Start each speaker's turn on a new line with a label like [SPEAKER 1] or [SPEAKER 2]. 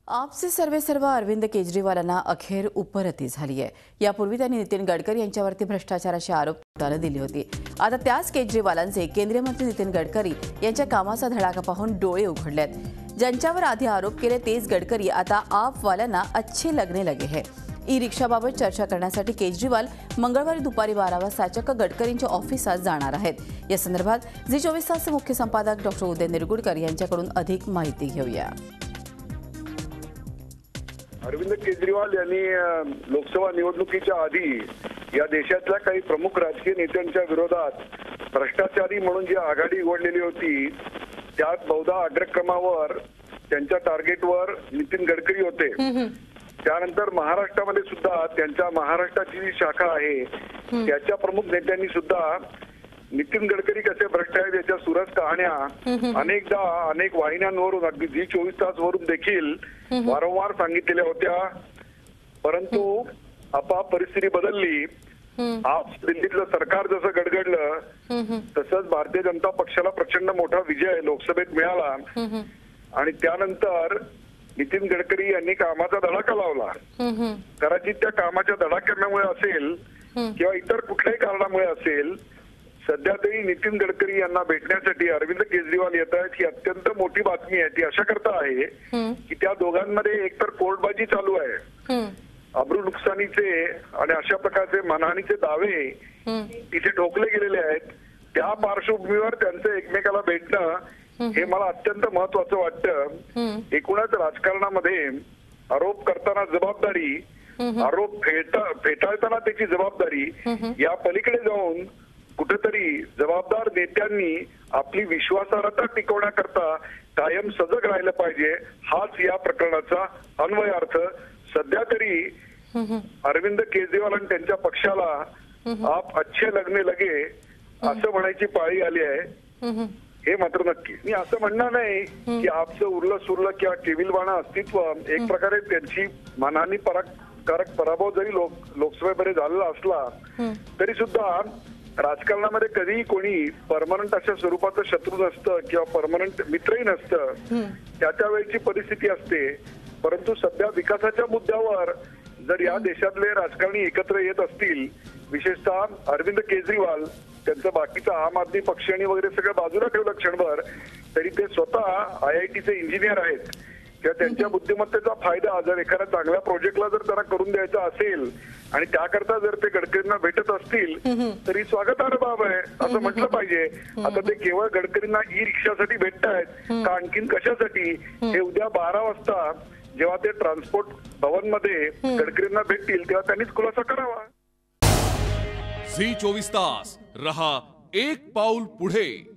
[SPEAKER 1] आपचे सर्वेसर्वा अरविंद केजरीवालांना अखेर उपरती झाली आहे। यापूर्वी त्यांनी नितीन गडकरी यांच्यावरती भ्रष्टाचाराचे आरोप त्याने दिले होते। आता त्याच केजरीवालांचे केंद्रीय मंत्री नितीन गडकरी यांच्या कामाचा धडाका पाहून डोळे उघडलेत। ज्यांच्यावर आधी आरोप केले तेच गडकरी आता आपवाल्यांना अच्छे लगने लगे हैं। ई रिक्षाबाबत चर्चा करण्यासाठी केजरीवाल मंगळवारी दुपारी 12 वाजता चक्क गडकरींच्या ऑफिसात जाणार आहेत। या संदर्भात झी 24 तासचे मुख्य संपादक डॉक्टर उदय निरगुडकर यांच्याकडून अधिक माहिती घेऊया।
[SPEAKER 2] अरविंद केजरीवाल यांनी लोकसभा निवडणुकीच्या आधी या देशातल्या काही प्रमुख राजकीय नेत्यांच्या विरोधात भ्रष्टाचारी म्हणून जी आघाडी उघडलेली होती त्यात बहुधा अग्रक्रमावर त्यांच्या टार्गेटवर नितीन गडकरी होते। त्यानंतर महाराष्ट्रामध्ये सुद्धा त्यांच्या महाराष्ट्राची जी शाखा आहे त्याच्या प्रमुख नेत्यांनी सुद्धा नितीन गडकरी कसे भ्रष्ट आहेत याच्या सुरस कहाण्या अनेकदा अनेक वाहिन्यांवरून अगदी झी 24 तास वरून देखील वारंवार सांगितलेल्या होत्या। परंतु आपाप परिस्थिती बदलली। आज दिल्लीतलं सरकार जसं गडगडलं तसंच भारतीय जनता पक्षाला प्रचंड मोठा विजय लोकसभेत मिळाला आणि त्यानंतर नितीन गडकरी यांनी कामाचा धडाका लावला। कदाचित त्या कामाच्या धडाक्यामुळे असेल किंवा इतर कुठल्याही कारणामुळे असेल सध्या तरी नितीन गडकरी यांना भेटण्यासाठी अरविंद केजरीवाल येत आहेत ही अत्यंत मोठी बातमी आहे। ती अशा करता आहे की त्या दोघांमध्ये एकतर कोर्टबाजी चालू आहे, अब्रू नुकसानीचे आणि अशा प्रकारचे मानहानीचे दावे तिथे ठोकले गेलेले आहेत। त्या पार्श्वभूमीवर त्यांचं एकमेकाला भेटणं हे मला अत्यंत महत्वाचं वाटतं। एकूणच राजकारणामध्ये आरोप करताना जबाबदारी, आरोप फेटाळताना त्याची जबाबदारी या पलीकडे जाऊन कुठेतरी जबाबदार नेत्यांनी आपली विश्वासार्हता टिकवण्याकरता कायम सजग राहिलं पाहिजे। हाच या प्रकरणाचा अन्वयार्थ। सध्या तरी अरविंद केजरीवाल आणि त्यांच्या पक्षाला आप अच्छे लगने लगे असं म्हणायची पाळी आली आहे हे मात्र नक्की। मी असं म्हणणार नाही की आपचं उरलं सुरलं किंवा केविलवाणा अस्तित्व एक प्रकारे त्यांची मानहानी कारक पराभव जरी लोकसभेमध्ये झालेला असला तरी सुद्धा राजकारणामध्ये कधीही कोणी परमनंट अशा स्वरूपाचं शत्रू नसतं किंवा परमनंट मित्रही नसतं। त्या वेळची परिस्थिती असते। परंतु सध्या विकासाच्या मुद्द्यावर जर या देशातले राजकारणी एकत्र येत असतील, विशेषतः अरविंद केजरीवाल त्यांचं बाकीचा आम आदमी पक्ष आणि वगैरे सगळं बाजूला ठेवलं क्षणभर, तरी ते स्वतः IITचे इंजिनियर आहेत किंवा त्यांच्या बुद्धिमत्तेचा फायदा जर एखाद्या चांगल्या प्रोजेक्टला जर त्यांना करून द्यायचा असेल आणि त्याकरता जर ते गडकरींना भेटत असतील तरी स्वागतार्ह बाब आहे असं म्हटलं पाहिजे। आता ते केवळ गडकरींना ई रिक्षासाठी भेटतायत का आणखीन कशासाठी हे उद्या 12 वाजता जेव्हा ते ट्रान्सपोर्ट भवन मध्ये गडकरींना भेटतील तेव्हा त्यांनीच खुलासा करावा।
[SPEAKER 3] झी 24 तास रहा एक पाऊल पुढे।